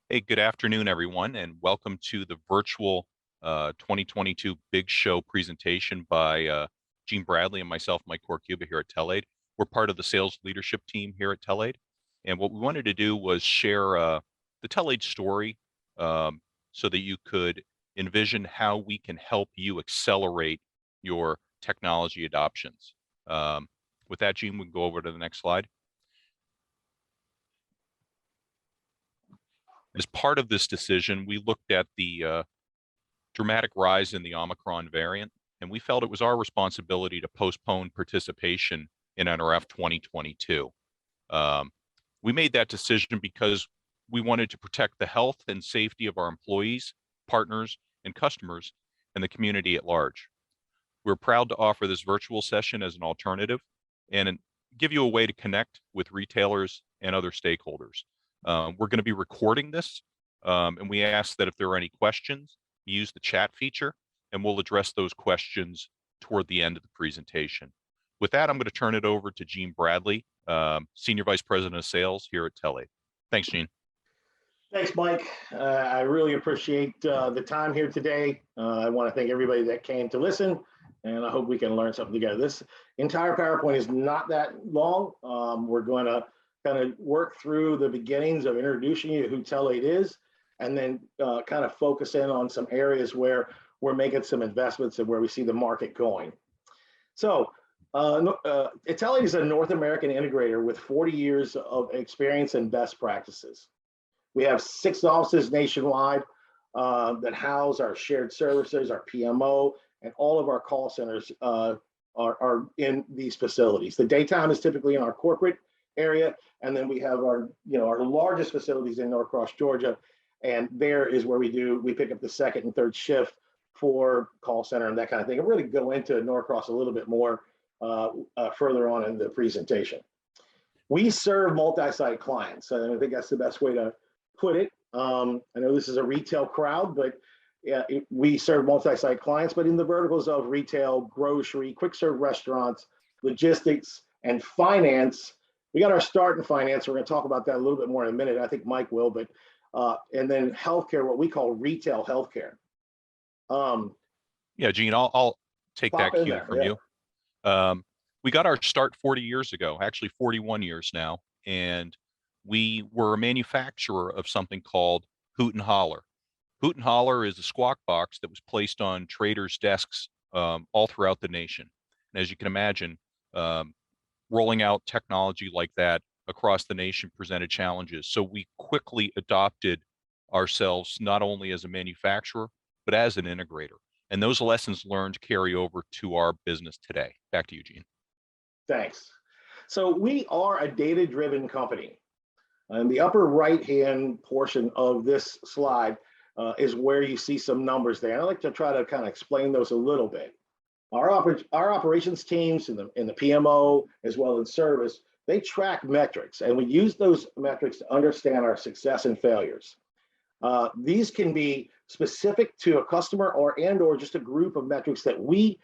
Hey, good afternoon, everyone, and welcome to the virtual 2022 Big Show presentation by Gene Bradley and myself, Mike Korcuba here at Telaid. We're part of the sales leadership team here at Telaid, and what we wanted to do was share the Telaid story so that you could envision how we can help you accelerate your technology adoptions. With that, Gene, we can go over to the next slide. As part of this decision, we looked at the dramatic rise in the Omicron variant, and we felt it was our responsibility to postpone participation in NRF 2022. We made that decision because we wanted to protect the health and safety of our employees, partners, and customers, and the community at large. We're proud to offer this virtual session as an alternative and give you a way to connect with retailers and other stakeholders. We're going to be recording this, and we ask that if there are any questions, you use the chat feature, and we'll address those questions toward the end of the presentation. With that, I'm going to turn it over to Gene Bradley, Senior Vice President of Sales here at Telaid. Thanks, Gene. Thanks, Mike. I really appreciate the time here today. I want to thank everybody that came to listen, and I hope we can learn something together. This entire PowerPoint is not that long. We're going to kind of work through the beginnings of introducing you to who Telaid is, and then kind of focus in on some areas where we're making some investments and where we see the market going. So Telaid is a North American integrator with 40 years of experience and best practices. We have 6 offices nationwide that house our shared services, our PMO, and all of our call centers are in these facilities. The daytime is typically in our corporate area, and then we have our largest facilities in Norcross, Georgia, and there is where we pick up the second and third shift for call center and that kind of thing. I'm going to go into Norcross a little bit more further on in the presentation. We serve multi-site clients, and I think that's the best way to put it. I know this is a retail crowd, but we serve multi-site clients, but in the verticals of retail, grocery, quick serve restaurants, logistics, and finance. We got our start in finance. We're going to talk about that a little bit more in a minute. I think Mike will, but and then healthcare, what we call retail healthcare. Yeah, Gene, I'll take that cue from you. We got our start 40 years ago, actually 41 years now, and we were a manufacturer of something called Hoot and Holler. Hoot and Holler is a squawk box that was placed on traders' desks all throughout the nation. And as you can imagine, rolling out technology like that across the nation presented challenges. So we quickly adopted ourselves not only as a manufacturer, but as an integrator. And those lessons learned carry over to our business today. Back to you, Gene. Thanks. So we are a data-driven company. And the upper right-hand portion of this slide is where you see some numbers there. And I'd like to try to kind of explain those a little bit. Our operations teams in the PMO, as well as service, they track metrics, and we use those metrics to understand our success and failures. These can be specific to a customer or just a group of metrics that we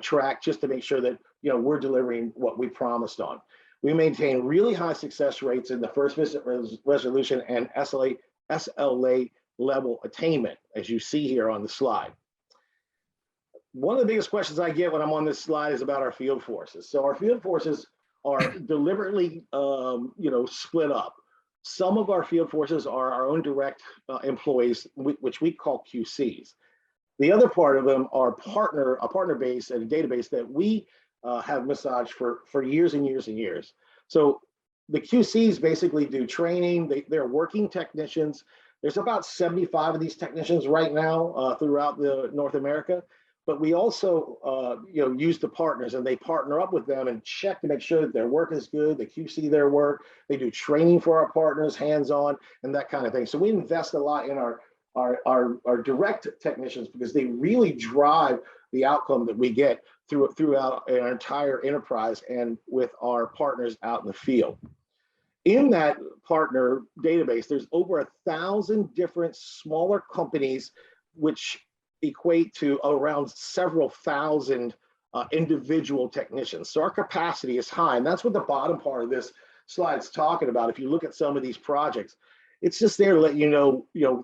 track just to make sure that we're delivering what we promised on. We maintain really high success rates in the first visit resolution and SLA level attainment, as you see here on the slide. One of the biggest questions I get when I'm on this slide is about our field forces. So our field forces are deliberately, split up. Some of our field forces are our own direct employees, which we call QCs. The other part of them are a partner base and a database that we have massaged for years and years and years. So the QCs basically do training. They're working technicians. There's about 75 of these technicians right now throughout North America. But we also, use the partners, and they partner up with them and check to make sure that their work is good. They QC their work. They do training for our partners, hands-on, and that kind of thing. So we invest a lot in our direct technicians because they really drive the outcome that we get throughout our entire enterprise and with our partners out in the field. In that partner database, there's over 1,000 different smaller companies, which equate to around several thousand individual technicians. So our capacity is high, and that's what the bottom part of this slide is talking about. If you look at some of these projects, It's just there to let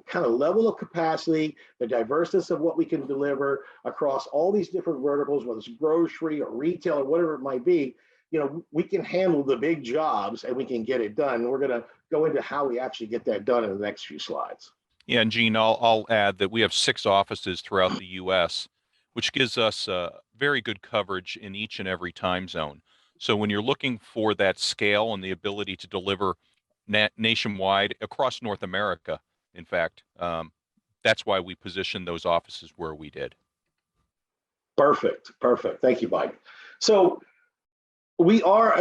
kind of level of capacity, the diverseness of what we can deliver across all these different verticals, whether it's grocery or retail or whatever it might be. We can handle the big jobs and we can get it done. And we're going to go into how we actually get that done in the next few slides. Yeah, and Gene, I'll add that we have 6 offices throughout the U.S., which gives us very good coverage in each and every time zone. So when you're looking for that scale and the ability to deliver nationwide across North America, in fact, that's why we positioned those offices where we did. Perfect. Thank you, Mike. So we are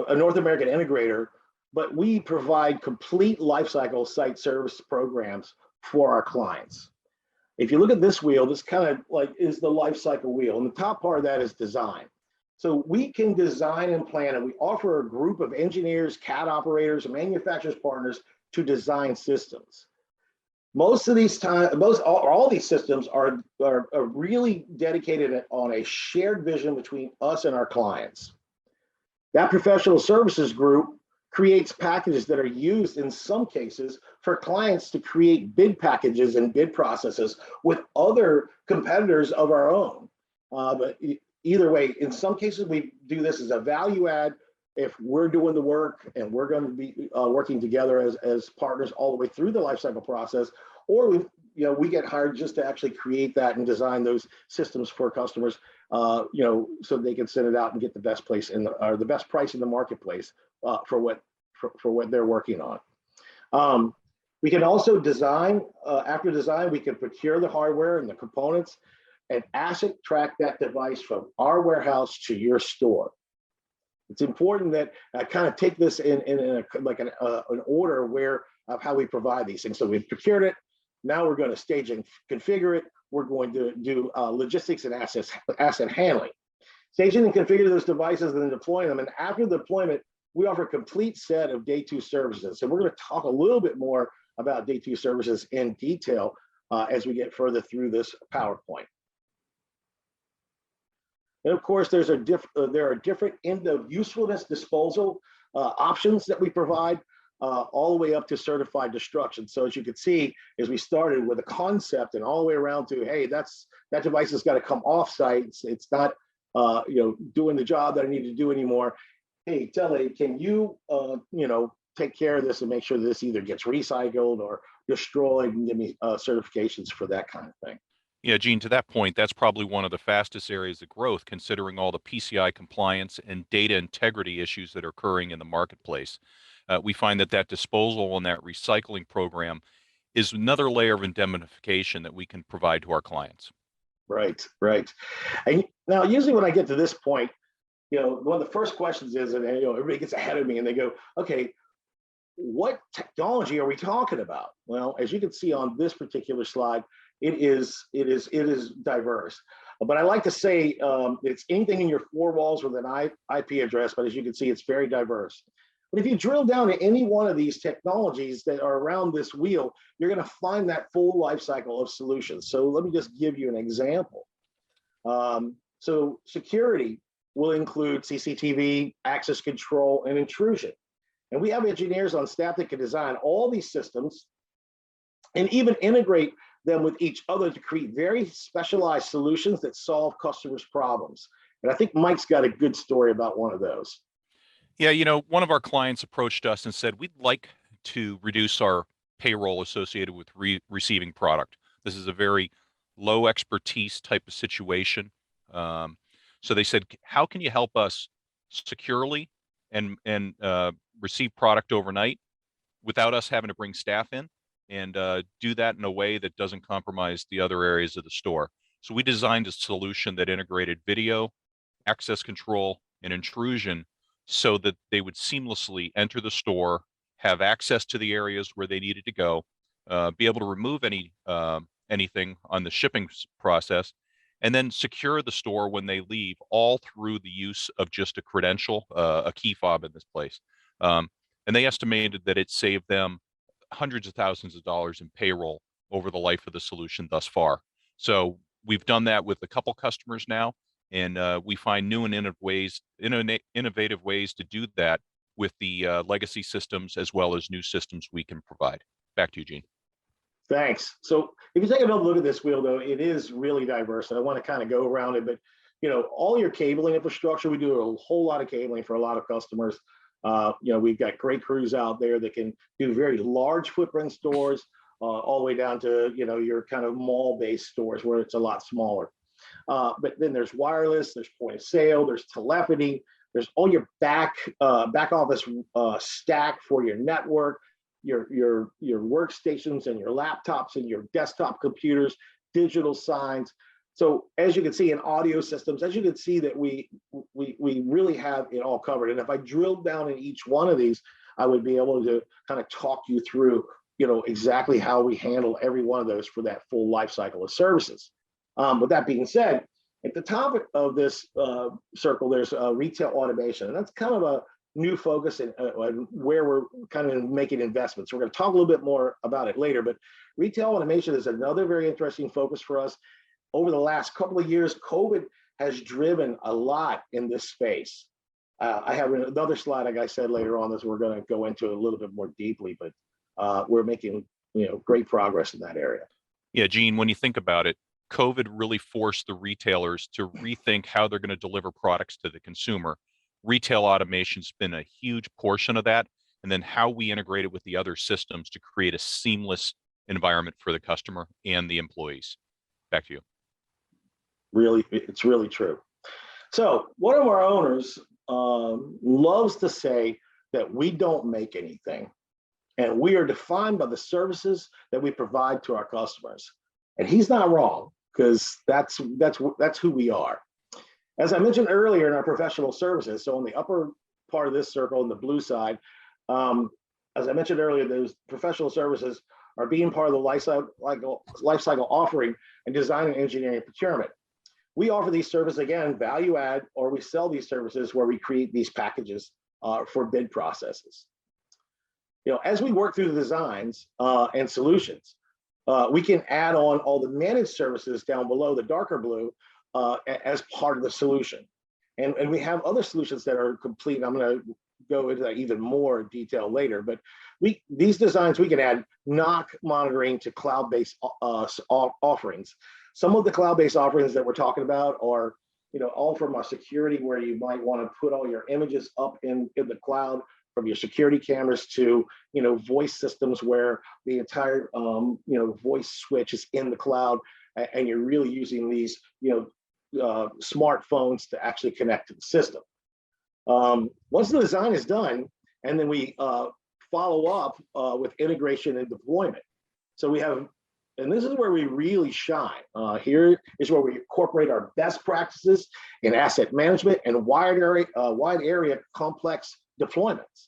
a North American integrator, but we provide complete lifecycle site service programs for our clients. If you look at this wheel, this kind of like is the lifecycle wheel, and the top part of that is design. So we can design and plan, and we offer a group of engineers, CAD operators, and manufacturers partners to design systems. Most of these all these systems are really dedicated on a shared vision between us and our clients. That professional services group creates packages that are used in some cases for clients to create bid packages and bid processes with other competitors of our own. But either way, in some cases, we do this as a value add if we're doing the work and we're going to be working together as partners all the way through the lifecycle process, or we get hired just to actually create that and design those systems for customers, so they can send it out and get the best price in the marketplace for what they're working on. We can also design. After design, we can procure the hardware and the components and asset track that device from our warehouse to your store. It's important that I kind of take this in an order of how we provide these things. So we've procured it. Now we're going to stage and configure it. We're going to do logistics and asset handling. Staging and configure those devices and then deploying them. And after the deployment, we offer a complete set of day 2 services. So we're going to talk a little bit more about day 2 services in detail as we get further through this PowerPoint. And of course, there are different end of usefulness disposal options that we provide all the way up to certified destruction. So as you can see, as we started with a concept and all the way around to, hey, that device has got to come off site. It's not doing the job that I need to do anymore. Hey, Telaid, can you take care of this and make sure that this either gets recycled or destroyed, and give me certifications for that kind of thing. Yeah, Gene, to that point, that's probably one of the fastest areas of growth, considering all the PCI compliance and data integrity issues that are occurring in the marketplace. We find that disposal and that recycling program is another layer of indemnification that we can provide to our clients. Right. And now, usually when I get to this point, one of the first questions is, and everybody gets ahead of me and they go, okay, what technology are we talking about? Well, as you can see on this particular slide, it is diverse. But I like to say it's anything in your 4 walls with an IP address, but as you can see, it's very diverse. But if you drill down to any one of these technologies that are around this wheel, you're going to find that full life cycle of solutions. So let me just give you an example. So security will include CCTV, access control, and intrusion. And we have engineers on staff that can design all these systems and even integrate them with each other to create very specialized solutions that solve customers' problems. And I think Mike's got a good story about one of those. Yeah, one of our clients approached us and said, we'd like to reduce our payroll associated with receiving product. This is a very low expertise type of situation. So they said, how can you help us securely and receive product overnight without us having to bring staff in, and do that in a way that doesn't compromise the other areas of the store? So we designed a solution that integrated video, access control, and intrusion so that they would seamlessly enter the store, have access to the areas where they needed to go, be able to remove anything on the shipping process, and then secure the store when they leave, all through the use of just a credential, a key fob in this place. And they estimated that it saved them hundreds of thousands of dollars in payroll over the life of the solution thus far. So we've done that with a couple customers now, and we find new and innovative ways to do that with the legacy systems as well as new systems we can provide. Back to you, Gene. Thanks. So if you take another look at this wheel, though, it is really diverse. And I want to kind of go around it, but all your cabling infrastructure, we do a whole lot of cabling for a lot of customers. We've got great crews out there that can do very large footprint stores, all the way down to your kind of mall-based stores where it's a lot smaller. But then there's wireless, there's point of sale, there's telephony, there's all your back office stack for your network, your workstations and your laptops and your desktop computers, digital signs. So as you can see in audio systems, as you can see that we really have it all covered. And if I drilled down in each one of these, I would be able to kind of talk you through, exactly how we handle every one of those for that full life cycle of services. With that being said, at the top of this circle, there's retail automation, and that's kind of a new focus and where we're kind of making investments. We're going to talk a little bit more about it later, but retail automation is another very interesting focus for us. Over the last couple of years, COVID has driven a lot in this space. I have another slide, like I said, later on, that we're going to go into a little bit more deeply, but we're making great progress in that area. Yeah, Gene, when you think about it, COVID really forced the retailers to rethink how they're going to deliver products to the consumer. Retail automation's been a huge portion of that, and then how we integrate it with the other systems to create a seamless environment for the customer and the employees. Back to you. Really, it's really true. So one of our owners loves to say that we don't make anything, and we are defined by the services that we provide to our customers. And he's not wrong, because that's who we are. As I mentioned earlier in our professional services, so on the upper part of this circle on the blue side, as I mentioned earlier, those professional services are being part of the life cycle offering and design and engineering and procurement. We offer these services, again, value add, or we sell these services where we create these packages for bid processes. As we work through the designs and solutions, we can add on all the managed services down below, the darker blue, as part of the solution. And we have other solutions that are complete. I'm going to go into that even more detail later, but these designs, we can add NOC monitoring to cloud-based offerings. Some of the cloud-based offerings that we're talking about are, all from our security, where you might want to put all your images up in the cloud, from your security cameras to, voice systems where the entire, voice switch is in the cloud, and you're really using these, smartphones to actually connect to the system. Once the design is done, and then we follow up with integration and deployment. So we have, and this is where we really shine. Here is where we incorporate our best practices in asset management and wide area complex deployments.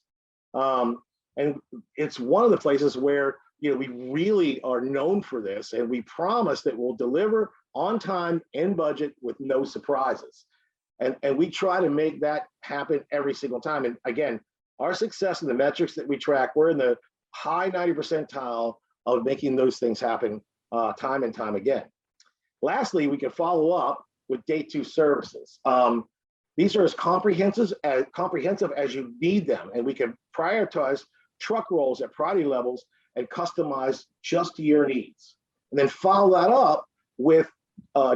And it's one of the places where we really are known for this, and we promise that we'll deliver on time, in budget, with no surprises. And we try to make that happen every single time. And again, our success and the metrics that we track, we're in the high 90 percentile of making those things happen time and time again. Lastly, we can follow up with day two services. These are as comprehensive as you need them, and we can prioritize truck rolls at priority levels and customize just to your needs. And then follow that up with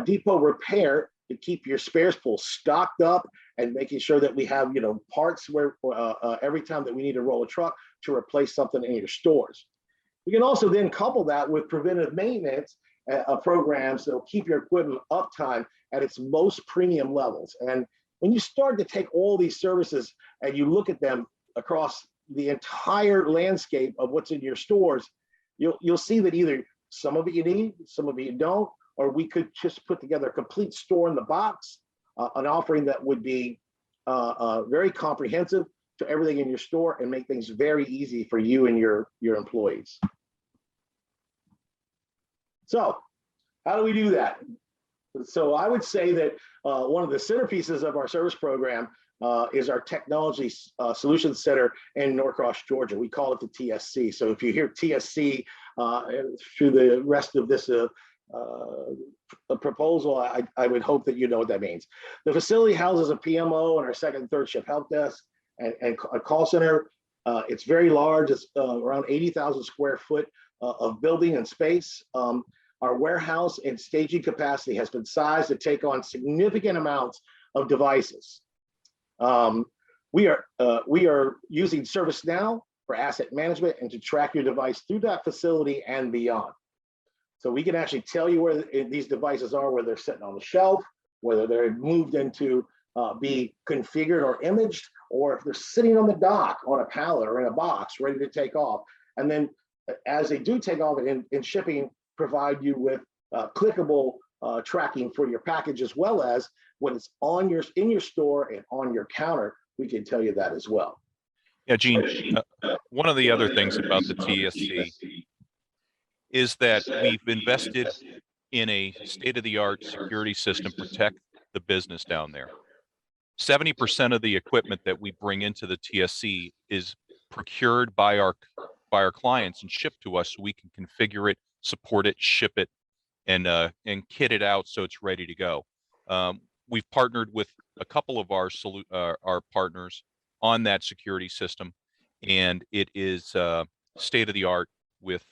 depot repair to keep your spares pool stocked up, and making sure that we have parts where every time that we need to roll a truck to replace something in your stores. We can also then couple that with preventive maintenance programs that will keep your equipment uptime at its most premium levels. And when you start to take all these services and you look at them across the entire landscape of what's in your stores, you'll see that either some of it you need, some of it you don't, or we could just put together a complete store in the box, an offering that would be very comprehensive to everything in your store and make things very easy for you and your employees. So how do we do that? So I would say that one of the centerpieces of our service program is our Technology Solutions Center in Norcross, Georgia. We call it the TSC. So if you hear TSC through the rest of this proposal, I would hope that you know what that means. The facility houses a PMO and our second and third shift help desk. and a call center. It's very large. It's around 80,000 square foot of building and space. Our warehouse and staging capacity has been sized to take on significant amounts of devices. We are using ServiceNow for asset management and to track your device through that facility and beyond. So we can actually tell you where these devices are, whether they're sitting on the shelf, whether they're moved into be configured or imaged, or if they're sitting on the dock on a pallet or in a box ready to take off. And then as they do take off in shipping, provide you with clickable tracking for your package, as well as when it's in your store and on your counter, we can tell you that as well. Yeah, Gene, one of the other things about the TSC is that we've invested in a state-of-the-art security system to protect the business down there. 70% of the equipment that we bring into the TSC is procured by our clients and shipped to us, so we can configure it, support it, ship it, and kit it out so it's ready to go. We've partnered with a couple of our partners on that security system, and it is state of the art with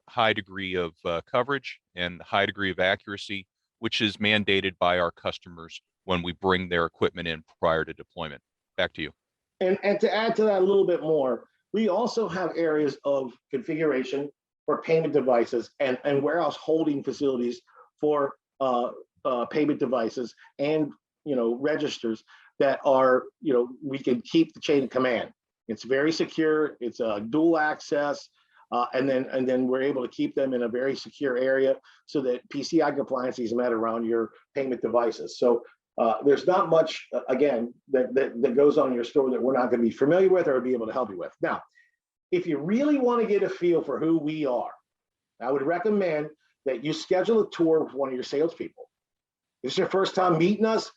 high degree of coverage and high degree of accuracy, which is mandated by our customers when we bring their equipment in prior to deployment. Back to you. And to add to that a little bit more, we also have areas of configuration for payment devices and warehouse holding facilities for payment devices and registers that are, we can keep the chain of command. It's very secure. It's a dual access. And then we're able to keep them in a very secure area so that PCI compliance is met around your payment devices. So there's not much, again, that goes on in your store that we're not going to be familiar with or be able to help you with. Now, if you really want to get a feel for who we are, I would recommend that you schedule a tour with one of your salespeople. If it's your first time meeting us,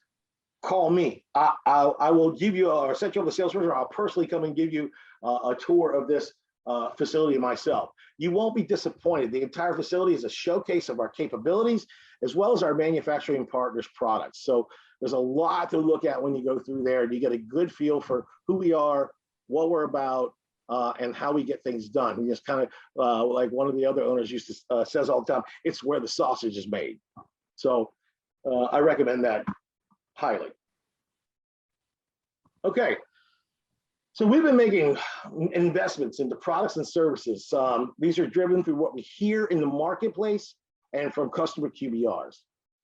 call me. I will give you or set you up a salesperson, or I'll personally come and give you a tour of this facility myself. You won't be disappointed. The entire facility is a showcase of our capabilities as well as our manufacturing partners' products. So there's a lot to look at when you go through there, and you get a good feel for who we are, what we're about, and how we get things done. We just kind of like one of the other owners used to says all the time, it's where the sausage is made. So I recommend that highly. Okay. So we've been making investments into products and services. These are driven through what we hear in the marketplace and from customer QBRs.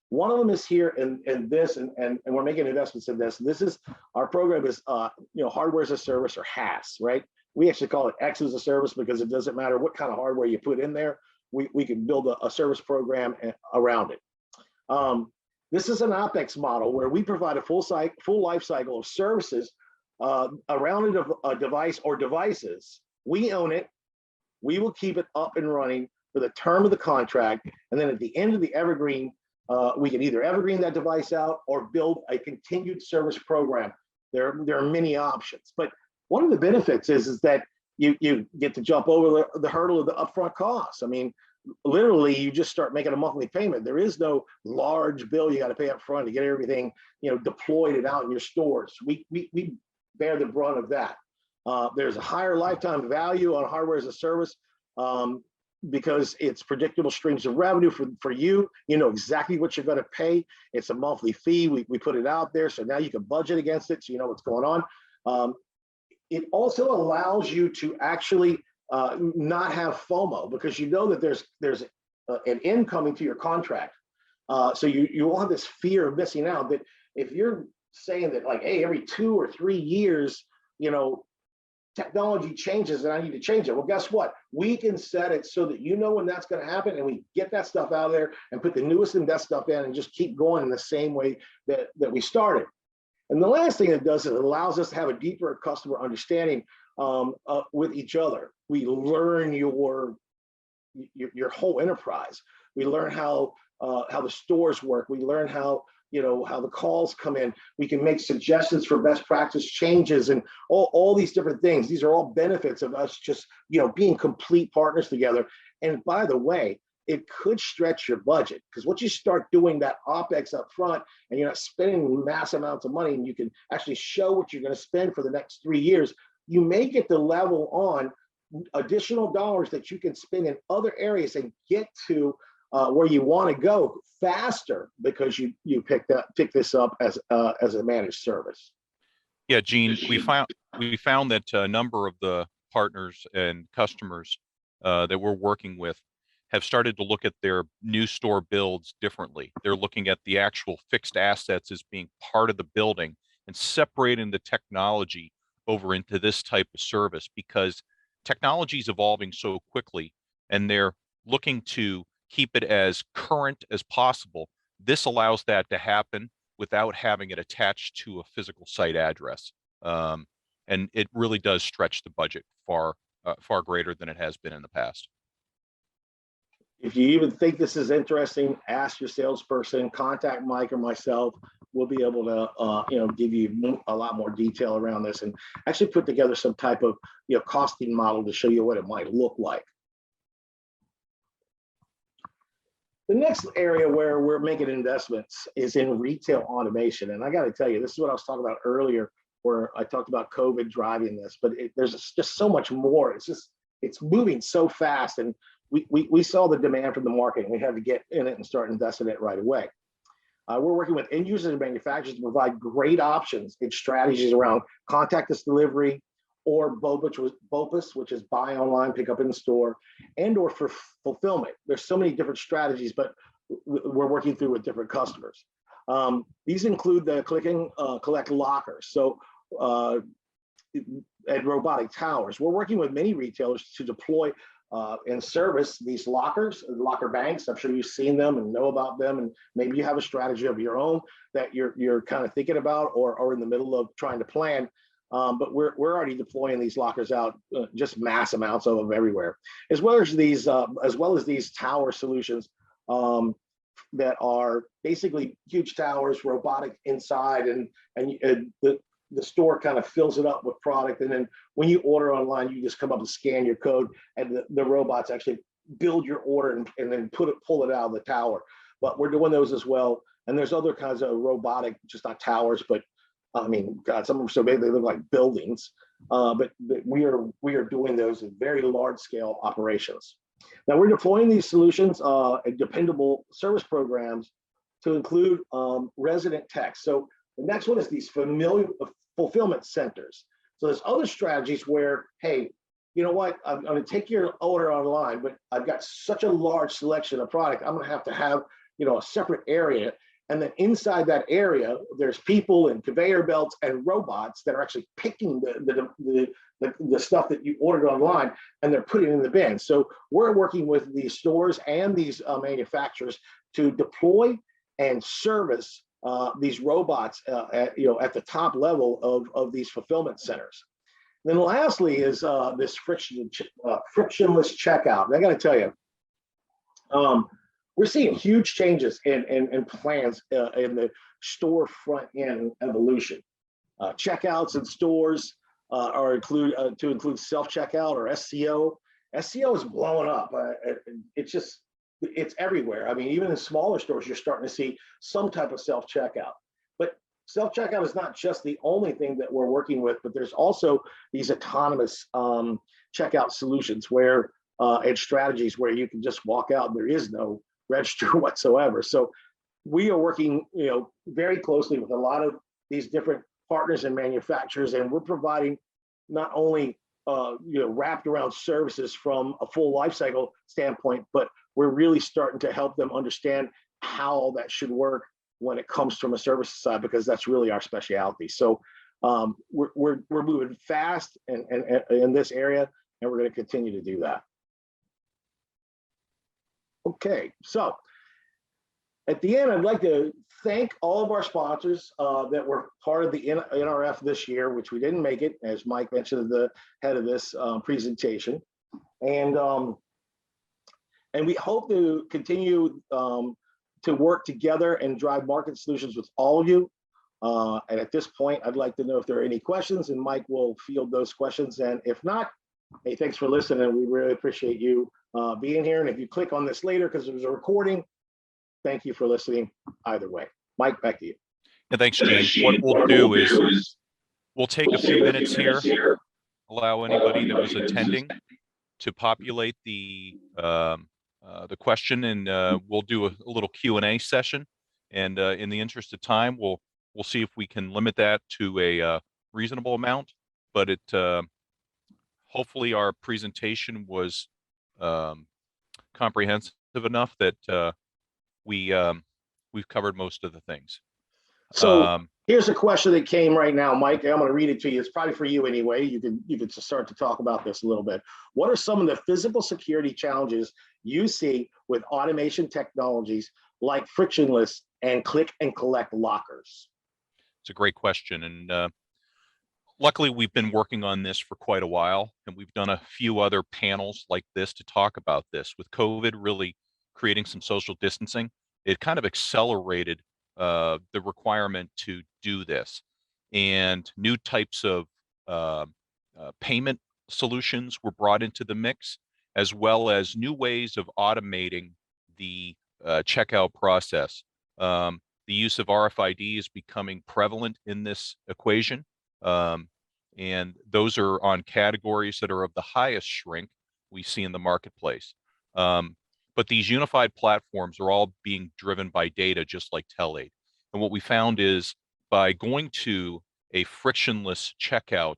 One of them is here in this, and we're making investments in this. This is our program is hardware as a service, or HaaS, right? We actually call it X as a service because it doesn't matter what kind of hardware you put in there. We can build a service program around it. This is an OpEx model where we provide a full life cycle of services around a device or devices. We own it. We will keep it up and running for the term of the contract. And then at the end of the evergreen, we can either evergreen that device out or build a continued service program. There are many options. But one of the benefits is that you get to jump over the hurdle of the upfront costs. I mean, literally, you just start making a monthly payment. There is no large bill you got to pay up front to get everything deployed and out in your stores. We bear the brunt of that. There's a higher lifetime value on hardware as a service because it's predictable streams of revenue for you. You know exactly what you're going to pay. It's a monthly fee. We put it out there, so now you can budget against it, so you know what's going on. It also allows you to actually not have FOMO, because you know that there's an end coming to your contract. So you won't have this fear of missing out. That if you're saying that, like, hey, every 2 or 3 years, technology changes and I need to change it. Well, guess what? We can set it so that you know when that's going to happen, and we get that stuff out of there and put the newest and best stuff in and just keep going in the same way that we started. And the last thing it does is it allows us to have a deeper customer understanding with each other. We learn your whole enterprise. We learn how the stores work. We learn how the calls come in. We can make suggestions for best practice changes and all these different things. These are all benefits of us just being complete partners together. And by the way, it could stretch your budget, because once you start doing that OpEx up front and you're not spending mass amounts of money and you can actually show what you're going to spend for the next 3 years, you may get the level on additional dollars that you can spend in other areas and get to where you want to go faster, because you pick this up as a managed service. Yeah, Gene, we found that a number of the partners and customers that we're working with have started to look at their new store builds differently. They're looking at the actual fixed assets as being part of the building and separating the technology over into this type of service, because technology is evolving so quickly and they're looking to keep it as current as possible. This allows that to happen without having it attached to a physical site address. And it really does stretch the budget far greater than it has been in the past. If you even think this is interesting, ask your salesperson, contact Mike or myself. We'll be able to give you a lot more detail around this and actually put together some type of costing model to show you what it might look like. The next area where we're making investments is in retail automation. And I got to tell you, this is what I was talking about earlier, where I talked about COVID driving this, but there's just so much more. It's moving so fast, and we saw the demand from the market, and we had to get in it and start investing in it right away. We're working with end users and manufacturers to provide great options and strategies around contactless delivery, or BOPUS, which is buy online, pick up in store, and or for fulfillment. There's so many different strategies, but we're working through with different customers. These include the click and collect lockers. So and robotic towers. We're working with many retailers to deploy and service these lockers, locker banks. I'm sure you've seen them and know about them, and maybe you have a strategy of your own that you're kind of thinking about or in the middle of trying to plan. But we're already deploying these lockers out, just mass amounts of them everywhere, as well as these tower solutions that are basically huge towers, robotic inside, and the store kind of fills it up with product, and then when you order online, you just come up and scan your code, and the robots actually build your order and then pull it out of the tower. But we're doing those as well, and there's other kinds of robotic, just not towers, but I mean, God, some of them are so big they look like buildings. But we are doing those in very large scale operations. Now we're deploying these solutions and dependable service programs to include resident techs. So the next one is these familiar fulfillment centers. So there's other strategies where, hey, you know what, I'm going to take your order online, but I've got such a large selection of product, I'm going to have a separate area. And then inside that area, there's people and conveyor belts and robots that are actually picking the stuff that you ordered online, and they're putting it in the bin. So we're working with these stores and these manufacturers to deploy and service these robots at the top level of these fulfillment centers. And then lastly is this frictionless checkout. And I got to tell you, we're seeing huge changes in plans in the store front end evolution. Checkouts in stores are to include self-checkout or SCO. SCO is blowing up. It's everywhere. I mean, even in smaller stores, you're starting to see some type of self-checkout. But self-checkout is not just the only thing that we're working with, but there's also these autonomous checkout solutions and strategies where you can just walk out and there is no register whatsoever. So we are working, very closely with a lot of these different partners and manufacturers, and we're providing not only wrapped around services from a full life cycle standpoint, but we're really starting to help them understand how that should work when it comes from a service side, because that's really our specialty. So we're moving fast in this area, and we're going to continue to do that. Okay, so at the end, I'd like to thank all of our sponsors that were part of the NRF this year, which we didn't make it, as Mike mentioned at the head of this presentation. And we hope to continue to work together and drive market solutions with all of you. And at this point, I'd like to know if there are any questions, and Mike will field those questions. And if not, hey, thanks for listening. We really appreciate you being here. And if you click on this later, because it was a recording, thank you for listening either way. Mike, back to you. And thanks, Gene. What we'll do is we'll take a few minutes here, allow anybody that was attending to populate the question, and we'll do a little Q&A session. And in the interest of time, we'll see if we can limit that to a reasonable amount. But hopefully our presentation was comprehensive enough that we've covered most of the things. So here's a question that came right now, Mike. I'm going to read it to you. It's probably for you anyway. You can start to talk about this a little bit. What are some of the physical security challenges you see with automation technologies like frictionless and click and collect lockers? It's a great question, and luckily we've been working on this for quite a while, and we've done a few other panels like this to talk about this. With COVID really creating some social distancing, it kind of accelerated the requirement to do this, and new types of payment solutions were brought into the mix, as well as new ways of automating the checkout process. The use of RFID is becoming prevalent in this equation, and those are on categories that are of the highest shrink we see in the marketplace. But these unified platforms are all being driven by data, just like Telaid. And what we found is by going to a frictionless checkout,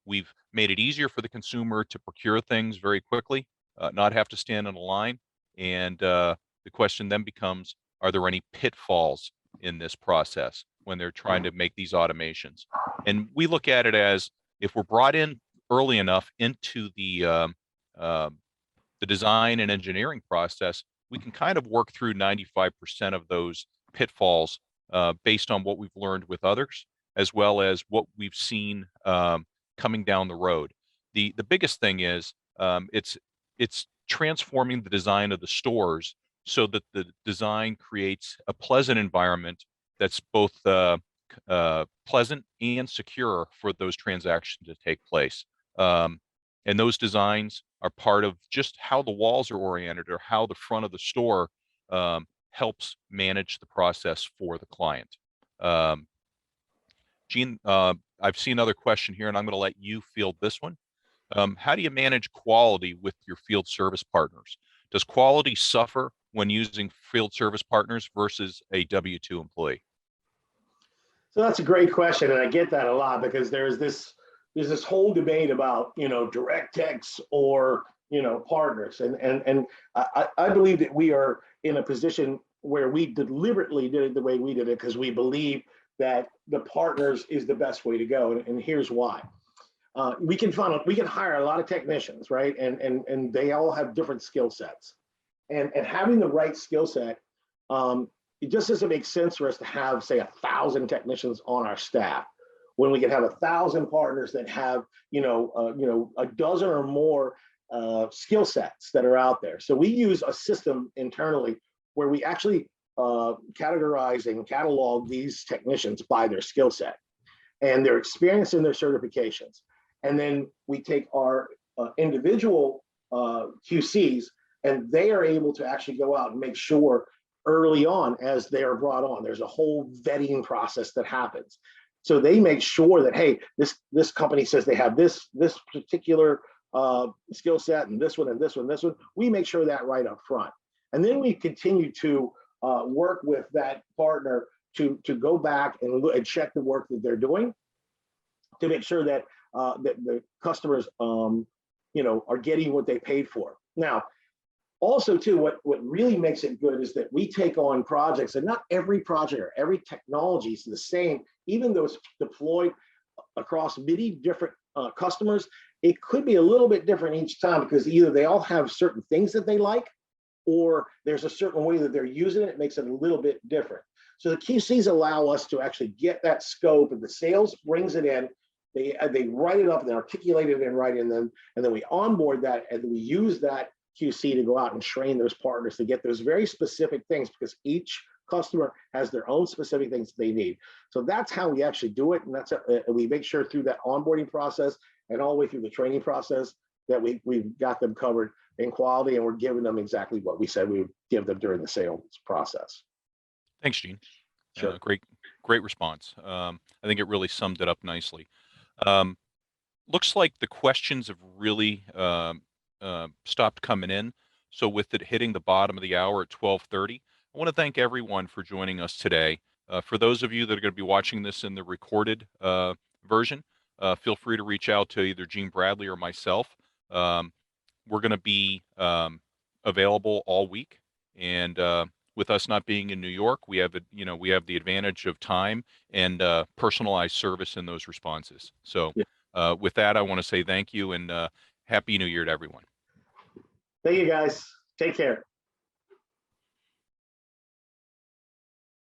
we've made it easier for the consumer to procure things very quickly, not have to stand in a line. And the question then becomes, are there any pitfalls in this process when they're trying to make these automations? And we look at it as, if we're brought in early enough into the design and engineering process, we can kind of work through 95% of those pitfalls based on what we've learned with others, as well as what we've seen coming down the road. The biggest thing is it's transforming the design of the stores so that the design creates a pleasant environment that's both pleasant and secure for those transactions to take place. And those designs are part of just how the walls are oriented, or how the front of the store helps manage the process for the client. Gene, I've seen another question here, and I'm going to let you field this one. How do you manage quality with your field service partners? Does quality suffer when using field service partners versus a W-2 employee? So that's a great question, and I get that a lot, because there's this whole debate about, direct techs or, partners. And I believe that we are in a position where we deliberately did it the way we did it, because we believe that the partners is the best way to go. And here's why. We can hire a lot of technicians, right? And they all have different skill sets. And having the right skill set, it just doesn't make sense for us to have, say, 1,000 technicians on our staff, when we can have 1,000 partners that have, a dozen or more skill sets that are out there. So we use a system internally where we actually categorize and catalog these technicians by their skill set and their experience and their certifications. And then we take our individual QCs, and they are able to actually go out and make sure early on, as they are brought on, there's a whole vetting process that happens. So they make sure that, hey, this company says they have this particular skill set, and this one, and this one, this one. We make sure that right up front. And then we continue to work with that partner to go back and check the work that they're doing, to make sure that that the customers are getting what they paid for. Now, also too, what really makes it good is that we take on projects, and not every project or every technology is the same. Even though it's deployed across many different customers, it could be a little bit different each time, because either they all have certain things that they like, or there's a certain way that they're using it. It makes it a little bit different. So the QCs allow us to actually get that scope, and the sales brings it in. They write it up and they articulate it and write it in, and then we onboard that, and we use that QC to go out and train those partners to get those very specific things, because each customer has their own specific things they need. So that's how we actually do it, and we make sure through that onboarding process and all the way through the training process that we've got them covered in quality, and we're giving them exactly what we said we would give them during the sales process. Thanks, Gene. Sure. Great response. I think it really summed it up nicely. Looks like the questions have really stopped coming in. So with it hitting the bottom of the hour at 12:30, I want to thank everyone for joining us today. For those of you that are going to be watching this in the recorded version, feel free to reach out to either Gene Bradley or myself. We're going to be available all week, and with us not being in New York, we have the advantage of time and personalized service in those responses. So with that, I want to say thank you and Happy New Year to everyone. Thank you, guys. Take care.